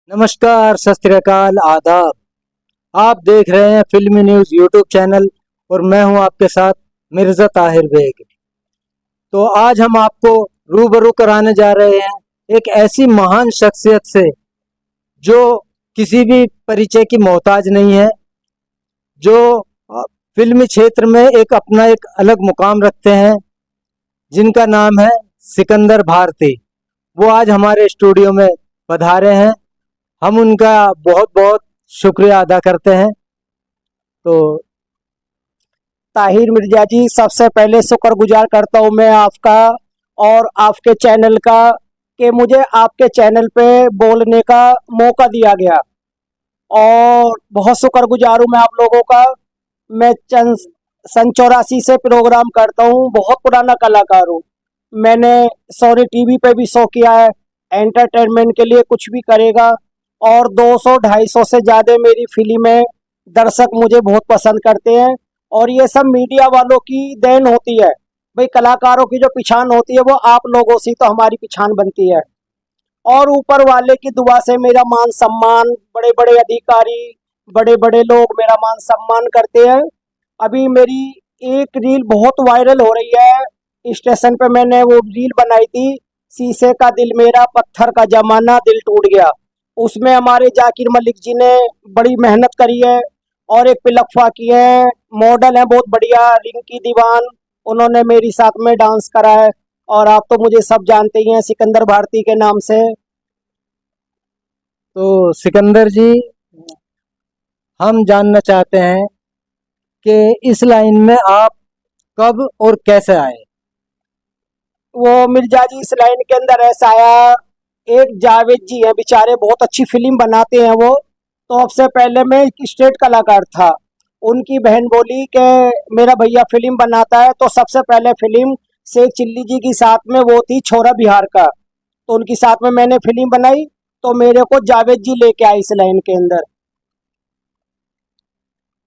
नमस्कार, सत श्री अकाल, आदाब। आप देख रहे हैं फिल्मी न्यूज़ यूट्यूब चैनल और मैं हूं आपके साथ मिर्ज़ा ताहिर बेग। तो आज हम आपको रूबरू कराने जा रहे हैं एक ऐसी महान शख्सियत से जो किसी भी परिचय की मोहताज नहीं है, जो फिल्मी क्षेत्र में अपना एक अलग मुकाम रखते हैं, जिनका नाम है सिकंदर भारती। वो आज हमारे स्टूडियो में पधारे हैं। हम उनका बहुत बहुत शुक्रिया अदा करते हैं। तो ताहिर मिर्जा जी, सबसे पहले शुक्रगुजार करता हूँ मैं आपका और आपके चैनल का कि मुझे आपके चैनल पे बोलने का मौका दिया गया, और बहुत शुक्रगुजार हूँ मैं आप लोगों का। मैं सन 84 से प्रोग्राम करता हूँ, बहुत पुराना कलाकार हूँ। मैंने सॉरी टीवी पे भी शो किया है, एंटरटेनमेंट के लिए कुछ भी करेगा, और 200-250 से ज़्यादा मेरी फिल्में दर्शक मुझे बहुत पसंद करते हैं। और ये सब मीडिया वालों की देन होती है भाई। कलाकारों की जो पहचान होती है वो आप लोगों से तो हमारी पहचान बनती है, और ऊपर वाले की दुआ से मेरा मान सम्मान, बड़े बड़े अधिकारी, बड़े बड़े लोग मेरा मान सम्मान करते हैं। अभी मेरी एक रील बहुत वायरल हो रही है, स्टेशन पे मैंने वो रील बनाई थी, शीशे का दिल मेरा पत्थर का जमाना दिल टूट गया। उसमें हमारे जाकिर मलिक जी ने बड़ी मेहनत करी है, और एक पिलकफा की है, मॉडल है बहुत बढ़िया, रिंकी दीवान, उन्होंने मेरी साथ में डांस करा है। और आप तो मुझे सब जानते ही हैं सिकंदर भारती के नाम से। तो सिकंदर जी, हम जानना चाहते हैं कि इस लाइन में आप कब और कैसे आए। वो मिर्जा जी, इस लाइन के अंदर ऐसा आया, एक जावेद जी हैं बेचारे, बहुत अच्छी फिल्म बनाते हैं वो। तो सबसे पहले मैं एक स्टेट कलाकार था, उनकी बहन बोली कि मेरा भैया फिल्म बनाता है, तो सबसे पहले फिल्म शेख चिल्ली जी की साथ में वो थी छोरा बिहार का, तो उनकी साथ में मैंने फिल्म बनाई। तो मेरे को जावेद जी लेके आए इस लाइन के अंदर।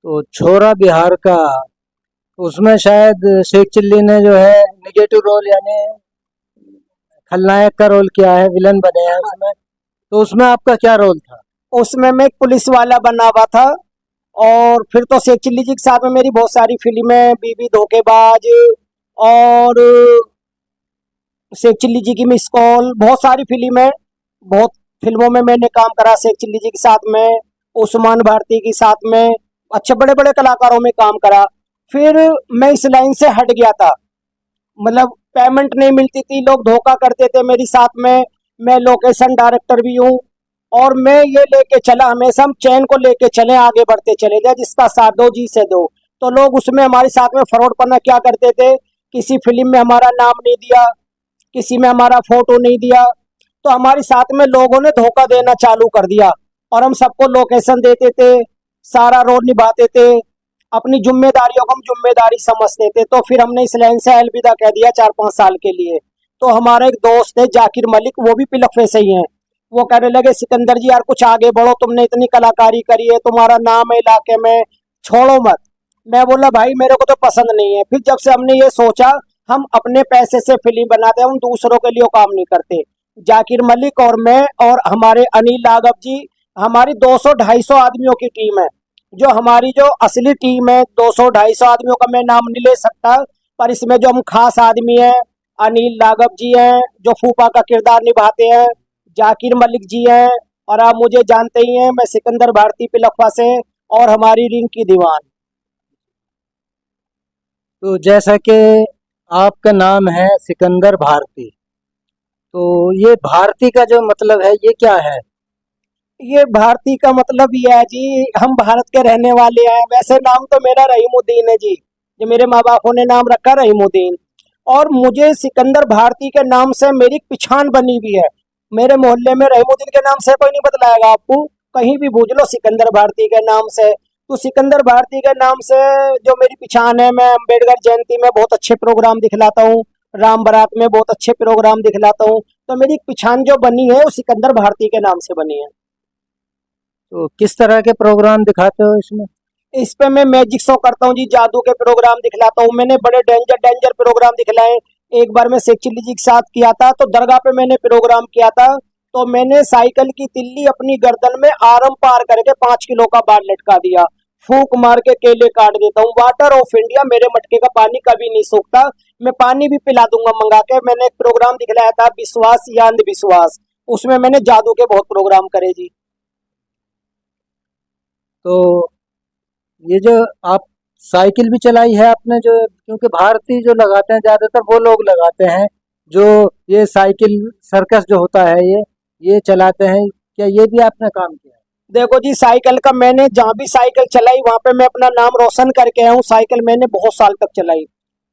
तो छोरा बिहार का, उसमें शायद शेख चिल्ली ने जो है निगेटिव रोल यानी खलनायक का रोल किया है, विलन बने हैं उसमें। तो उसमें आपका क्या रोल था? उसमें मैं एक पुलिस वाला बना हुआ था। और फिर तो शेख चिल्ली जी के साथ में मेरी बहुत सारी फिल्में, बीबी धोखेबाज, और शेख चिल्ली जी की मिस कॉल, बहुत सारी फिल्में, बहुत फिल्मों में मैंने काम करा शेख चिल्ली जी के साथ में, उस्मान भारती के साथ में, अच्छे बड़े बड़े कलाकारों में काम करा। फिर मैं इस लाइन से हट गया था, मतलब पेमेंट नहीं मिलती थी, लोग धोखा करते थे मेरे साथ में। मैं लोकेशन डायरेक्टर भी हूँ, और मैं ये लेके चला, हमेशा हम चैन को लेके चले, आगे बढ़ते चले जाए, जिसका साथ दो जी से दो। तो लोग उसमें हमारे साथ में फ्रॉड करना क्या करते थे, किसी फिल्म में हमारा नाम नहीं दिया, किसी में हमारा फोटो नहीं दिया, तो हमारे साथ में लोगों ने धोखा देना चालू कर दिया। और हम सबको लोकेशन देते थे, सारा रोल निभाते थे, अपनी जिम्मेदारियों को हम जिम्मेदारी समझते थे। तो फिर हमने इस लाइन से अलविदा कह दिया 4-5 साल के लिए। तो हमारा एक दोस्त है जाकिर मलिक, वो भी पिलखवे से ही हैं। वो कहने लगे सिकंदर जी यार कुछ आगे बढ़ो, तुमने इतनी कलाकारी करी है, तुम्हारा नाम है इलाके में, छोड़ो मत। मैं बोला भाई मेरे को तो पसंद नहीं है। फिर जब से हमने ये सोचा हम अपने पैसे से फिल्म बनाते हैं, हम दूसरों के लिए काम नहीं करते। जाकिर मलिक और मैं और हमारे अनिल राघव जी, हमारी 200-250 आदमियों की टीम है। जो हमारी जो असली टीम है 200-250 आदमियों का मैं नाम नहीं ले सकता, पर इसमें जो हम खास आदमी हैं, अनिल राघव जी हैं जो फूफा का किरदार निभाते हैं, जाकिर मलिक जी हैं, और आप मुझे जानते ही हैं, मैं सिकंदर भारती पिलखवा से, और हमारी रिंकी दीवान। तो जैसा कि आपका नाम है सिकंदर भारती, तो ये भारती का जो मतलब है ये क्या है? ये भारती का मतलब ये है जी, हम भारत के रहने वाले हैं। वैसे नाम तो मेरा रहीमुद्दीन है जी, जो मेरे माँ बापों ने नाम रखा रहीमुद्दीन। और मुझे सिकंदर भारती के नाम से मेरी पहचान बनी हुई है। मेरे मोहल्ले में रहीमुद्दीन के नाम से कोई नहीं बतलाएगा आपको, कहीं भी पूछ लो सिकंदर भारती के नाम से। तो सिकंदर भारती के नाम से जो मेरी पहचान है, मैं अम्बेडकर जयंती में बहुत अच्छे प्रोग्राम दिखलाता हूँ, राम बारात में बहुत अच्छे प्रोग्राम दिखलाता हूँ। तो मेरी पहचान जो बनी है वो सिकंदर भारती के नाम से बनी है। तो किस तरह के प्रोग्राम दिखाते हो इसमें? इस पे मैं मैजिक शो करता हूँ जी, जादू के प्रोग्राम दिखलाता हूँ। मैंने बड़े डेंजर डेंजर प्रोग्राम दिखलाए। एक बार मैं शेख चिल्ली जी के साथ किया था, तो दरगाह पे मैंने प्रोग्राम किया था तो मैंने साइकिल की तिल्ली अपनी गर्दन में आरम पार करके 5 किलो का बार लटका दिया। फूक मार के केले काट देता हूँ। वाटर ऑफ इंडिया, मेरे मटके का पानी कभी नहीं सूखता। मैं पानी भी पिला दूंगा मंगा के। मैंने एक प्रोग्राम दिखलाया था, विश्वास या अंधविश्वास, उसमें मैंने जादू के बहुत प्रोग्राम करे जी। तो ये जो आप साइकिल भी चलाई है आपने, जो क्योंकि भारतीय जो लगाते हैं ज्यादातर वो लोग लगाते हैं जो ये साइकिल सर्कस जो होता है ये चलाते हैं, क्या ये भी आपने काम किया है? देखो जी, साइकिल का मैंने जहाँ भी साइकिल चलाई वहां पे मैं अपना नाम रोशन करके आया हूँ। साइकिल मैंने बहुत साल तक चलाई।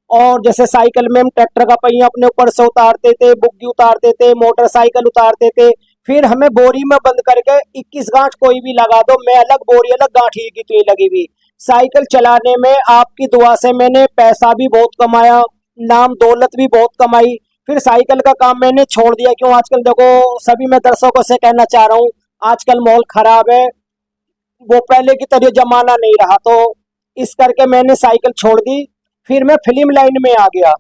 और जैसे साइकिल में हम ट्रैक्टर का पहिया अपने ऊपर से उतारते थे, बुग्गी उतारते थे, मोटरसाइकिल उतारते थे, फिर हमें बोरी में बंद करके 21 गांठ कोई भी लगा दो, मैं अलग बोरी अलग, गांठ ही की तो ही लगी हुई। साइकिल चलाने में आपकी दुआ से मैंने पैसा भी बहुत कमाया, नाम दौलत भी बहुत कमाई। फिर साइकिल का काम मैंने छोड़ दिया। क्यों, आजकल देखो सभी मैं दर्शकों से कहना चाह रहा हूँ, आजकल माहौल खराब है, वो पहले की तरह जमाना नहीं रहा। तो इस करके मैंने साइकिल छोड़ दी। फिर मैं फिल्म लाइन में आ गया।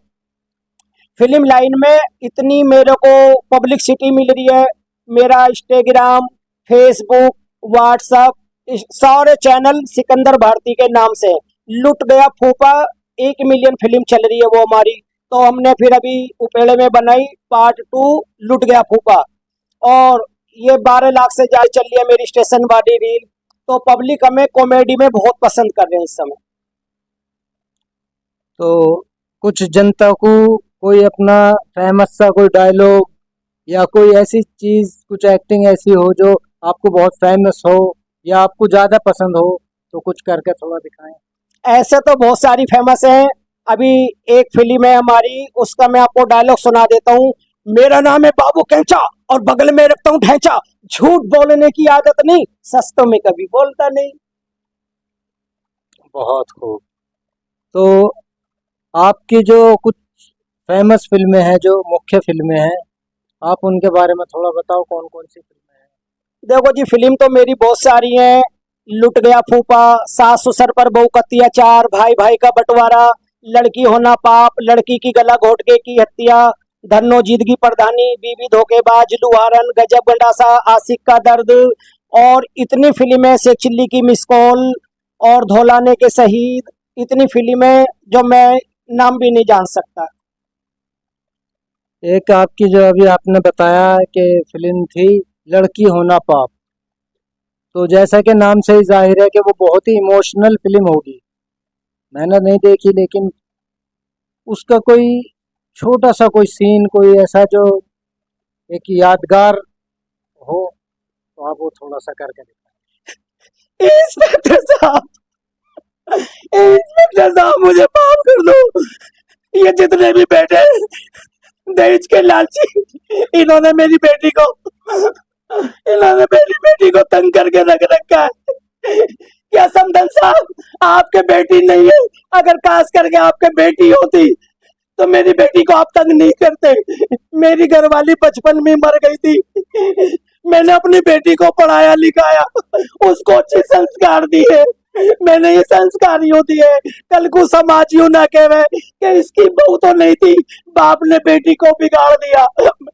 फिल्म लाइन में इतनी मेरे को पब्लिसिटी मिल रही है, मेरा इंस्टाग्राम, फेसबुक, व्हाट्सएप, सारे चैनल सिकंदर भारती के नाम से। लुट गया फूफा 1 मिलियन फिल्म चल रही है वो हमारी। तो हमने फिर अभी उपेड़े में बनाई पार्ट 2, लुट गया फूफा। और ये 12 लाख से ज्यादा चल रही है मेरी स्टेशन वाली रील। तो पब्लिक हमें कॉमेडी में बहुत पसंद कर रहे हैं इस समय। तो कुछ जनता को कोई अपना फेमस सा कोई डायलॉग या कोई ऐसी चीज, कुछ एक्टिंग ऐसी हो जो आपको बहुत फेमस हो या आपको ज्यादा पसंद हो, तो कुछ करके थोड़ा दिखाएं। ऐसे तो बहुत सारी फेमस हैं। अभी एक फिल्म है हमारी, उसका मैं आपको डायलॉग सुना देता हूँ। मेरा नाम है बाबू कैंचा और बगल में रखता हूँ ढैंचा, झूठ बोलने की आदत नहीं, सस्तों में कभी बोलता नहीं। बहुत खूब। तो आपकी जो कुछ फेमस फिल्में हैं, जो मुख्य फिल्में हैं, आप उनके बारे में थोड़ा बताओ, कौन कौन सी फिल्में हैं? देखो जी, फिल्म तो मेरी बहुत सारी हैं। लुट गया फूफा, सास ससुर पर बहू का अत्याचार, भाई भाई का बंटवारा, लड़की होना पाप, लड़की की गला घोट के की हत्या, धन्नो जीदगी प्रधानी, बीबी धोखेबाज, लुहारन, गजब गंडासा, आशिक का दर्द, और इतनी फिल्में से चिल्ली की मिस कॉल, और धौलाने के शहीद, इतनी फिल्में जो मैं नाम भी नहीं जान सकता। एक आपकी जो अभी आपने बताया कि फिल्म थी लड़की होना पाप, तो जैसा कि नाम से ही जाहिर है कि वो बहुत ही इमोशनल फिल्म होगी। मैंने नहीं देखी, लेकिन उसका कोई छोटा सा कोई सीन, कोई ऐसा जो एक यादगार हो, तो आप वो थोड़ा सा करके दिखाएं। इंस्पेक्टर साहब, इंस्पेक्टर साहब, मुझे माफ कर दो। ये जितने भी बेटे दहेज के लालची, इन्होंने मेरी बेटी को इन्होंने मेरी बेटी को तंग करके रख रखा है। क्या समदन साहब, आपके बेटी नहीं है, अगर खास करके आपके बेटी होती तो मेरी बेटी को आप तंग नहीं करते। मेरी घरवाली बचपन में मर गई थी। मैंने अपनी बेटी को पढ़ाया लिखाया, उसको अच्छे संस्कार दिए। मैंने ये संस्कारियों दिए, कल को समाज यूं ना कहे कि इसकी बहू तो नहीं थी, बाप ने बेटी को बिगाड़ दिया।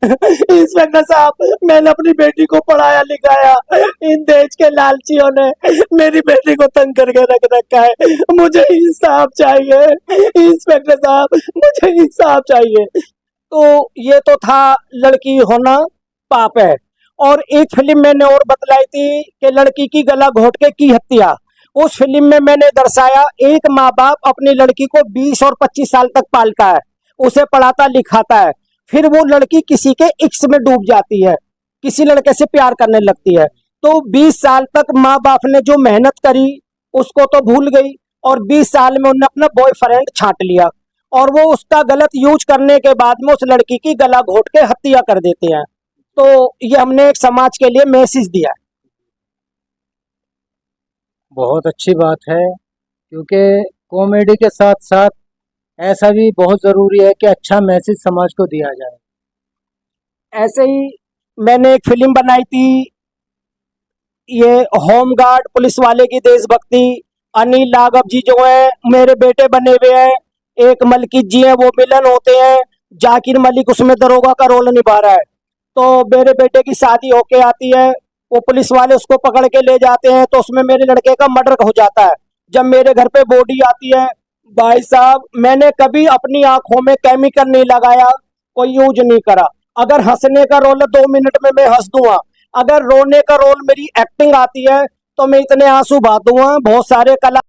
इंस्पेक्टर साहब, मैंने अपनी बेटी को पढ़ाया लिखाया, इन दहेज के लालचियों ने मेरी बेटी को तंग करके रख रखा है। मुझे इंसाफ चाहिए इंस्पेक्टर साहब, मुझे इंसाफ चाहिए। तो ये तो था लड़की होना पाप है। और एक फिल्म मैंने और बतलाई थी कि लड़की की गला घोट के की हत्या। उस फिल्म में मैंने दर्शाया, एक माँ बाप अपनी लड़की को 20 और 25 साल तक पालता है, उसे पढ़ाता लिखाता है, फिर वो लड़की किसी के इश्क में डूब जाती है, किसी लड़के से प्यार करने लगती है। तो 20 साल तक माँ बाप ने जो मेहनत करी उसको तो भूल गई, और 20 साल में उन्होंने अपना बॉयफ्रेंड छांट लिया, और वो उसका गलत यूज करने के बाद में उस लड़की की गला घोट के हत्या कर देते हैं। तो ये हमने एक समाज के लिए मैसेज दिया है। बहुत अच्छी बात है, क्योंकि कॉमेडी के साथ साथ ऐसा भी बहुत ज़रूरी है कि अच्छा मैसेज समाज को दिया जाए। ऐसे ही मैंने एक फिल्म बनाई थी, ये होम गार्ड पुलिस वाले की देशभक्ति। अनिल राघव जी जो है मेरे बेटे बने हुए हैं, एक मलकित जी हैं वो विलन होते हैं, जाकिर मलिक उसमें दरोगा का रोल निभा रहा है। तो मेरे बेटे की शादी होके आती है, वो पुलिस वाले उसको पकड़ के ले जाते हैं, तो उसमें मेरे लड़के का मर्डर हो जाता है। जब मेरे घर पे बॉडी आती है, भाई साहब मैंने कभी अपनी आंखों में केमिकल नहीं लगाया, कोई यूज नहीं करा। अगर हंसने का रोल है 2 मिनट में मैं हंस दूंगा, अगर रोने का रोल मेरी एक्टिंग आती है तो मैं इतने आंसू बहा दूंगा। बहुत सारे कला